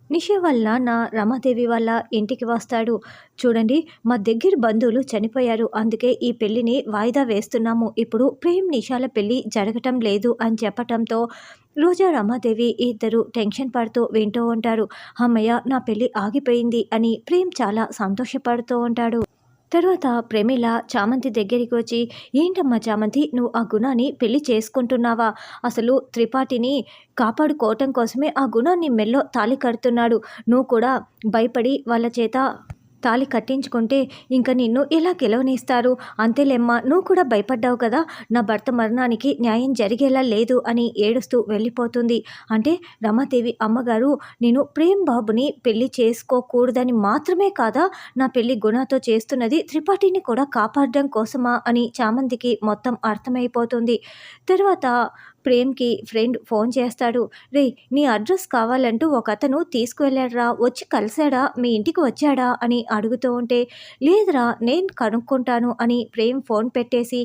నిష వాళ్ళ నాన్న రమాదేవి వాళ్ళ ఇంటికి వస్తాడు. చూడండి, మా దగ్గర బంధువులు చనిపోయారు. అందుకే ఈ పెళ్ళిని వాయిదా వేస్తున్నాము. ఇప్పుడు ప్రేమ్ నిషాల పెళ్ళి జరగటం లేదు అని చెప్పటంతో రోజా రమాదేవి ఇద్దరు టెన్షన్ పడుతూ వింటూ ఉంటారు. అమ్మయ్య, నా పెళ్ళి ఆగిపోయింది అని ప్రేమ్ చాలా సంతోషపడుతూ ఉంటాడు. తర్వాత ప్రమీల చామంతి దగ్గరికి వచ్చి, ఏంటమ్మా చామంతి, నువ్వు ఆ గుణాన్ని పెళ్లి చేసుకుంటున్నావా? అసలు త్రిపాఠిని కాపాడుకోవటం కోసమే ఆ గుణాన్ని మెల్లో తాళి కడుతున్నాడు. నువ్వు కూడా భయపడి వాళ్ళ చేత తాళి కట్టించుకుంటే ఇంక నిన్ను ఎలా గెలవనిస్తారు? అంతేలేమ్మా, నువ్వు కూడా భయపడ్డావు కదా, నా భర్త మరణానికి న్యాయం జరిగేలా లేదు అని ఏడుస్తూ వెళ్ళిపోతుంది. అంటే రమాదేవి అమ్మగారు, నేను ప్రేమ్ బాబుని పెళ్లి చేసుకోకూడదని మాత్రమే కాదా నా పెళ్లి గుణతో చేస్తున్నది, త్రిపాఠిని కూడా కాపాడడం కోసమా అని చామంతికి మొత్తం అర్థమైపోతుంది. తర్వాత ప్రేమ్కి ఫ్రెండ్ ఫోన్ చేస్తాడు. రే, నీ అడ్రస్ కావాలంటూ ఒక అతను తీసుకువెళ్ళాడ్రా, వచ్చి కలిశాడా, మీ ఇంటికి వచ్చాడా అని అడుగుతూ ఉంటే, లేదురా, నేను కనుక్కుంటాను అని ప్రేమ్ ఫోన్ పెట్టేసి,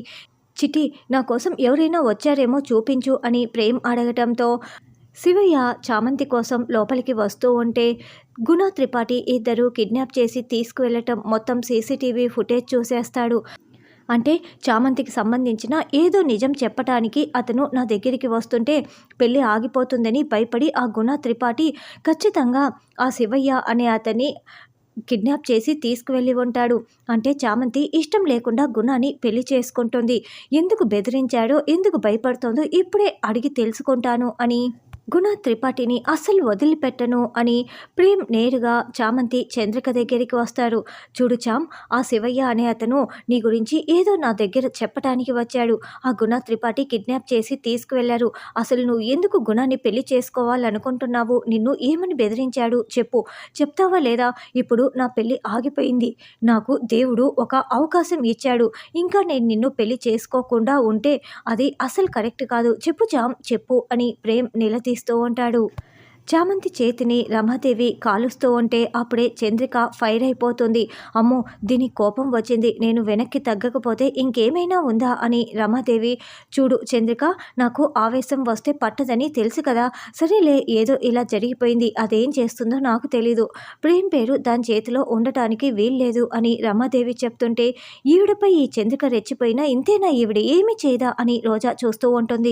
చిట్టి, నా కోసం ఎవరైనా వచ్చారేమో చూపించు అని ప్రేమ్ అడగటంతో శివయ్య చామంతి కోసం లోపలికి వస్తూ ఉంటే గుణ త్రిపాఠి ఇద్దరు కిడ్నాప్ చేసి తీసుకువెళ్ళటం మొత్తం సీసీటీవీ ఫుటేజ్ చూసేస్తాడు. అంటే చామంతికి సంబంధించిన ఏదో నిజం చెప్పటానికి అతను నా దగ్గరికి వస్తుంటే పెళ్ళి ఆగిపోతుందని భయపడి ఆ గుణ త్రిపాఠి ఖచ్చితంగా ఆ శివయ్య అనే అతన్ని కిడ్నాప్ చేసి తీసుకువెళ్ళి ఉంటాడు. అంటే చామంతి ఇష్టం లేకుండా గుణాన్ని పెళ్లి చేసుకుంటుంది. ఎందుకు బెదిరించాడో, ఎందుకు భయపడుతోందో ఇప్పుడే అడిగి తెలుసుకుంటాను అని గుణ త్రిపాఠిని అస్సలు వదిలిపెట్టను అని ప్రేమ్ నేరుగా చామంతి చంద్రిక దగ్గరికి వస్తారు. చూడు చామ్, ఆ శివయ్య అనే అతను నీ గురించి ఏదో నా దగ్గర చెప్పటానికి వచ్చాడు. ఆ గుణ త్రిపాఠి కిడ్నాప్ చేసి తీసుకువెళ్లారు. అసలు నువ్వు ఎందుకు గుణాన్ని పెళ్లి చేసుకోవాలనుకుంటున్నావు? నిన్ను ఏమని బెదిరించాడు చెప్పు, చెప్తావా లేదా? ఇప్పుడు నా పెళ్లి ఆగిపోయింది. నాకు దేవుడు ఒక అవకాశం ఇచ్చాడు. ఇంకా నేను నిన్ను పెళ్లి చేసుకోకుండా ఉంటే అది అసలు కరెక్ట్ కాదు. చెప్పు చామ్, చెప్పు అని ప్రేమ్ నిలదీస్తూ ఉంటాడు. చామంతి చేతిని రమాదేవి కాలుస్తూ ఉంటే అప్పుడే చంద్రిక ఫైర్ అయిపోతుంది. అమ్మో, దీని కోపం వచ్చింది, నేను వెనక్కి తగ్గకపోతే ఇంకేమైనా ఉందా అని రమాదేవి, చూడు చంద్రిక, నాకు ఆవేశం వస్తే పట్టదని తెలుసు కదా, సరేలే, ఏదో ఇలా జరిగిపోయింది, అదేం చేస్తుందో నాకు తెలీదు, ప్రేమ్ పేరు దాని చేతిలో ఉండటానికి వీల్లేదు అని రమాదేవి చెప్తుంటే, ఈవిడపై ఈ చంద్రిక రెచ్చిపోయినా ఇంతేనా, ఈవిడ ఏమి చేయదా అని రోజా చూస్తూ ఉంటుంది.